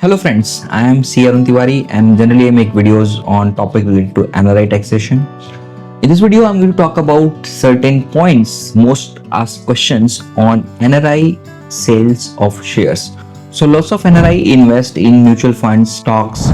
Hello friends, I am C. Arun Tiwari and generally I make videos on topics related to NRI taxation. In this video, I'm going to talk about certain points, most asked questions on NRI sales of shares. So lots of NRI invest in mutual funds, stocks,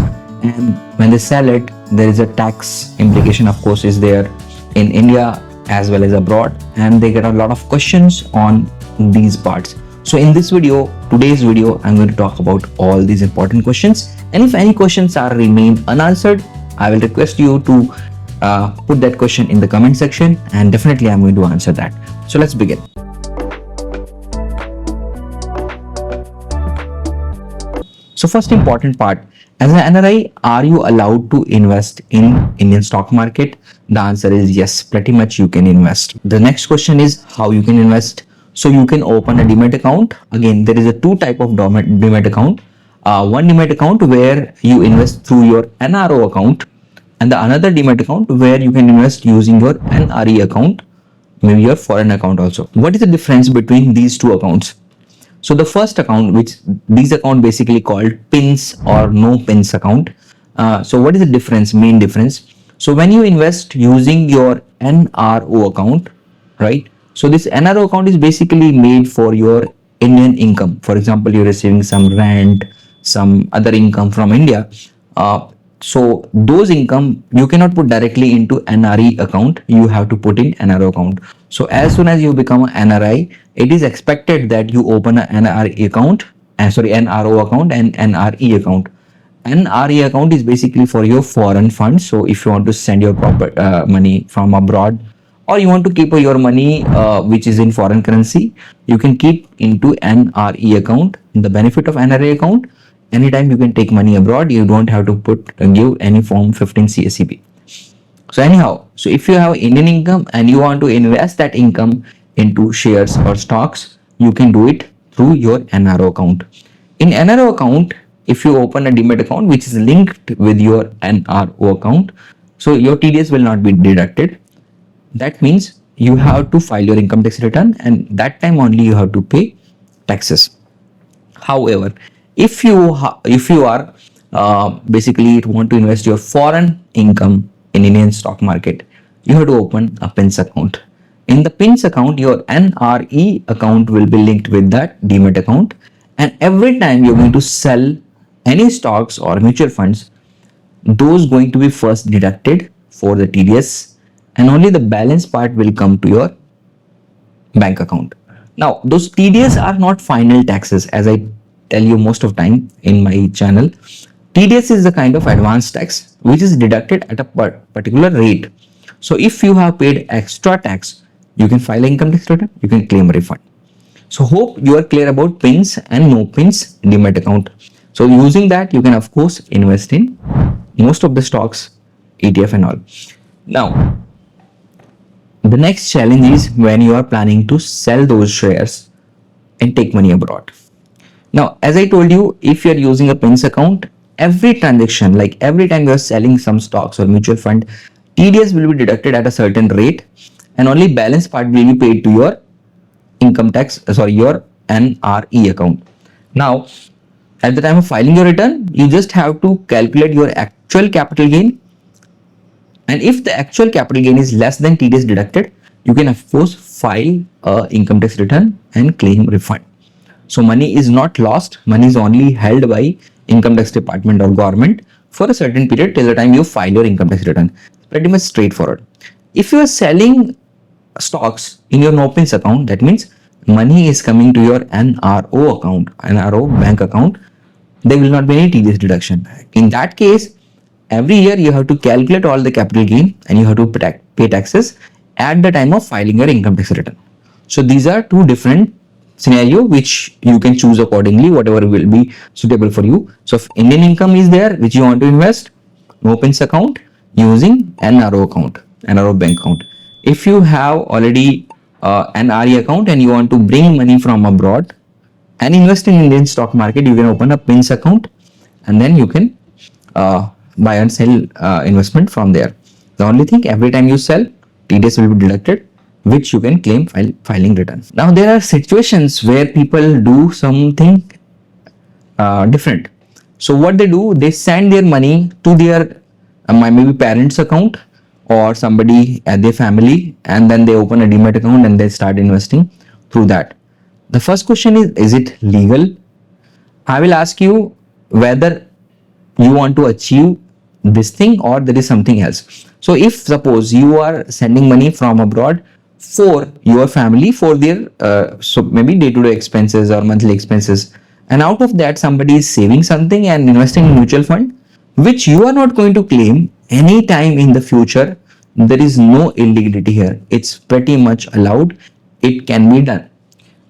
and when they sell it, there is a tax implication, of course, is there in India as well as abroad, and they get a lot of questions on these parts. So in this video, today's video, I'm going to talk about all these important questions. And if any questions are remain unanswered, I will request you to put that question in the comment section, and definitely I'm going to answer that. So let's begin. So first important part, as an NRI, are you allowed to invest in Indian stock market? The answer is yes, pretty much you can invest. The next question is how you can invest. So you can open a Demat account. Again, there is a two type of Demat account. One Demat account where you invest through your NRO account, and the another Demat account where you can invest using your NRE account, maybe your foreign account also. What is the difference between these two accounts? So the first account, which these account basically called pins or no pins account. So what is the difference, main difference? So when you invest using your NRO account, right? So this NRO account is basically made for your Indian income. For example, you're receiving some rent, some other income from India. So those income you cannot put directly into NRE account. You have to put in NRO account. So as soon as you become an NRI, it is expected that you open an NRE account, NRO account and NRE account. NRE account is basically for your foreign funds. So if you want to send your money from abroad, or you want to keep your money which is in foreign currency, you can keep into NRE account. The benefit of NRE account, anytime you can take money abroad, you don't have to give any form 15 CSCB. So anyhow, so if you have Indian income and you want to invest that income into shares or stocks, you can do it through your NRO account. In NRO account, if you open a Demat account which is linked with your NRO account, so your TDS will not be deducted. That means you have to file your income tax return, and that time only you have to pay taxes. However, if you are basically want to invest your foreign income in Indian stock market, you have to open a PINS account. In the PINS account, your NRE account will be linked with that Demat account, and every time you're going to sell any stocks or mutual funds, those going to be first deducted for the TDS, and only the balance part will come to your bank account. Now, those TDS are not final taxes, as I tell you most of time in my channel. TDS is the kind of advanced tax which is deducted at a particular rate. So if you have paid extra tax, you can file income tax return, you can claim a refund. So hope you are clear about PINS and no PINS Demat account. So using that, you can of course invest in most of the stocks, ETF and all. Now, the next challenge is when you are planning to sell those shares and take money abroad. Now, as I told you, if you are using a PINS account, every transaction, like every time you are selling some stocks or mutual fund, TDS will be deducted at a certain rate, and only balance part will be paid to your income tax, your NRE account. Now, at the time of filing your return, you just have to calculate your actual capital gain. And if the actual capital gain is less than TDS deducted, you can of course file a income tax return and claim refund. So money is not lost, money is only held by income tax department or government for a certain period till the time you file your income tax return. Pretty much straightforward. If you are selling stocks in your no PINS account, that means money is coming to your NRO account, NRO bank account, there will not be any TDS deduction. In that case, every year you have to calculate all the capital gain and you have to pay taxes at the time of filing your income tax return. So these are two different scenario which you can choose accordingly, whatever will be suitable for you. So if Indian income is there which you want to invest, no PINS account using NRO account, NRO bank account. If you have already an RE account and you want to bring money from abroad and invest in Indian stock market, you can open a PINS account and then you can buy and sell investment from there. The only thing, every time you sell, TDS will be deducted, which you can claim filing return. Now there are situations where people do something different. So what they do, they send their money to their maybe parents account or somebody at their family, and then they open a demat account and they start investing through that. The first question is it legal? I will ask you whether you want to achieve this thing or there is something else. So if suppose you are sending money from abroad for your family for their so maybe day-to-day expenses or monthly expenses, and out of that somebody is saving something and investing in mutual fund which you are not going to claim any time in the future, there is no illegality here. It's pretty much allowed. It can be done.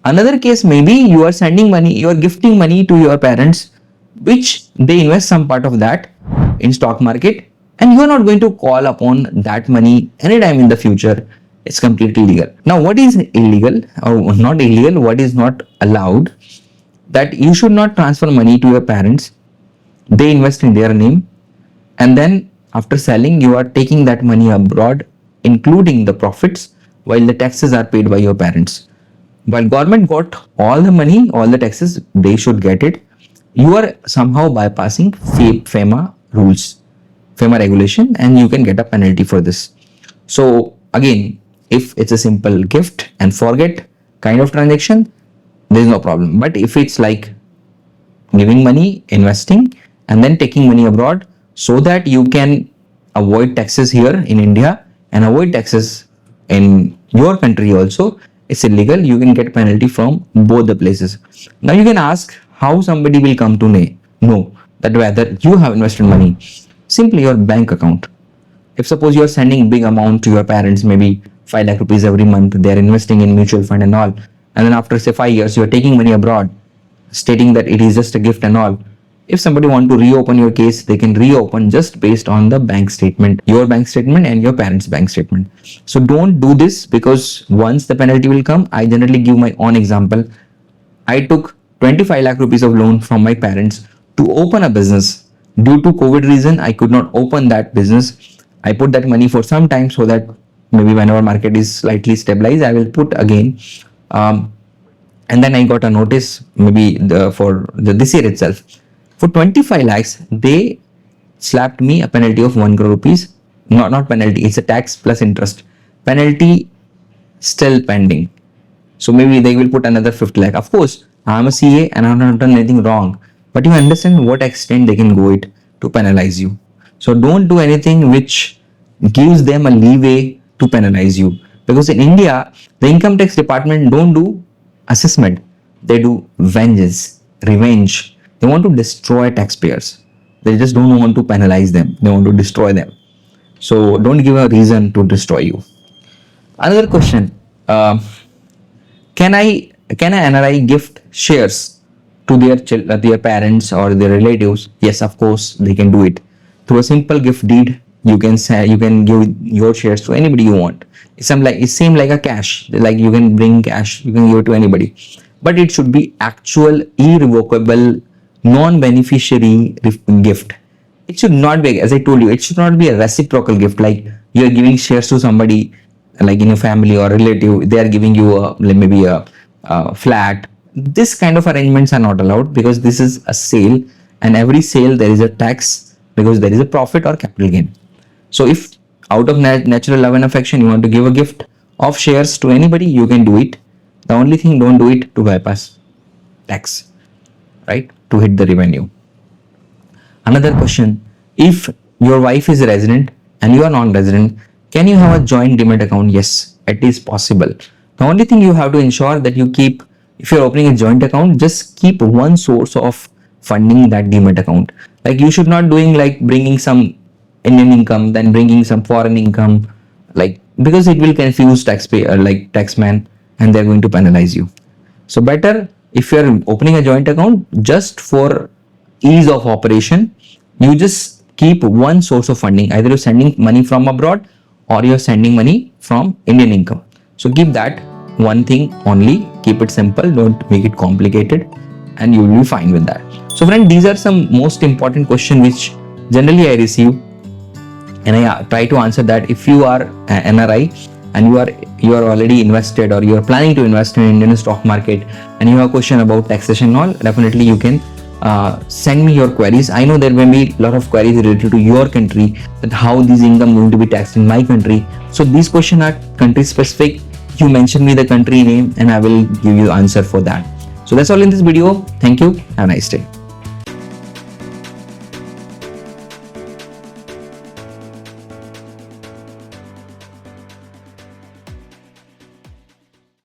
Another case, maybe you are sending money, you are gifting money to your parents, which they invest some part of that in stock market, and you are not going to call upon that money anytime in the future. It's completely legal. Now, what is illegal or not illegal? What is not allowed? That you should not transfer money to your parents. They invest in their name, and then after selling, you are taking that money abroad, including the profits, while the taxes are paid by your parents. While government got all the money, all the taxes, they should get it. You are somehow bypassing FEMA rules, FEMA regulation, and you can get a penalty for this. So again, if it's a simple gift and forget kind of transaction, there is no problem. But if it's like giving money, investing, and then taking money abroad so that you can avoid taxes here in India and avoid taxes in your country also, it's illegal. You can get penalty from both the places. Now you can ask how somebody will come to know that whether you have invested money. Simply your bank account. If suppose you are sending big amount to your parents, maybe 5 lakh rupees every month, they are investing in mutual fund and all, and then after say 5 years you are taking money abroad, stating that it is just a gift and all. If somebody want to reopen your case, they can reopen just based on the bank statement, your bank statement and your parents' bank statement. So don't do this, because once the penalty will come, I generally give my own example. I took 25 lakh rupees of loan from my parents to open a business. Due to COVID reason, I could not open that business. I put that money for some time so that maybe whenever market is slightly stabilized, I will put again. And then I got a notice maybe this year itself. For 25 lakhs, they slapped me a penalty of 1 crore rupees. Not penalty, it's a tax plus interest. Penalty still pending. So maybe they will put another 50 lakh. Of course, I'm a CA and I've not done anything wrong. But you understand what extent they can go it to penalize you. So don't do anything which gives them a leeway to penalize you. Because in India, the income tax department don't do assessment. They do vengeance, revenge. They want to destroy taxpayers. They just don't want to penalize them. They want to destroy them. So don't give a reason to destroy you. Another question: Can an NRI gift shares to their parents or their relatives? Yes, of course they can do it through a simple gift deed. You can give your shares to anybody you want. It seems like a cash. Like you can bring cash, you can give it to anybody, but it should be actual, irrevocable, non-beneficiary gift. It should not be, as I told you, it should not be a reciprocal gift. Like you are giving shares to somebody, like in your family or relative, they are giving you maybe a flat. This kind of arrangements are not allowed, because this is a sale, and every sale there is a tax, because there is a profit or capital gain. So if out of natural love and affection you want to give a gift of shares to anybody, you can do it. The only thing, don't do it to bypass tax, right? To hit the revenue. Another question: if your wife is a resident and you are non-resident, can you have a joint demat account? Yes, it is possible. The only thing you have to ensure that you keep, if you're opening a joint account, just keep one source of funding that demat account. Like you should not doing like bringing some Indian income, then bringing some foreign income, like, because it will confuse taxpayer, like taxman, and they're going to penalize you. So better, if you're opening a joint account, just for ease of operation, you just keep one source of funding. Either you're sending money from abroad or you're sending money from Indian income. So keep that one thing only. Keep it simple. Don't make it complicated, and you will be fine with that. So friend, these are some most important questions which generally I receive, and I try to answer that. If you are an NRI and you are already invested, or you are planning to invest in Indian stock market, and you have a question about taxation and all, definitely you can send me your queries. I know there may be a lot of queries related to your country, that how these income going to be taxed in my country. So these questions are country specific. You mention me the country name and I will give you the answer for that. So that's all in this video. Thank you. Have a nice day.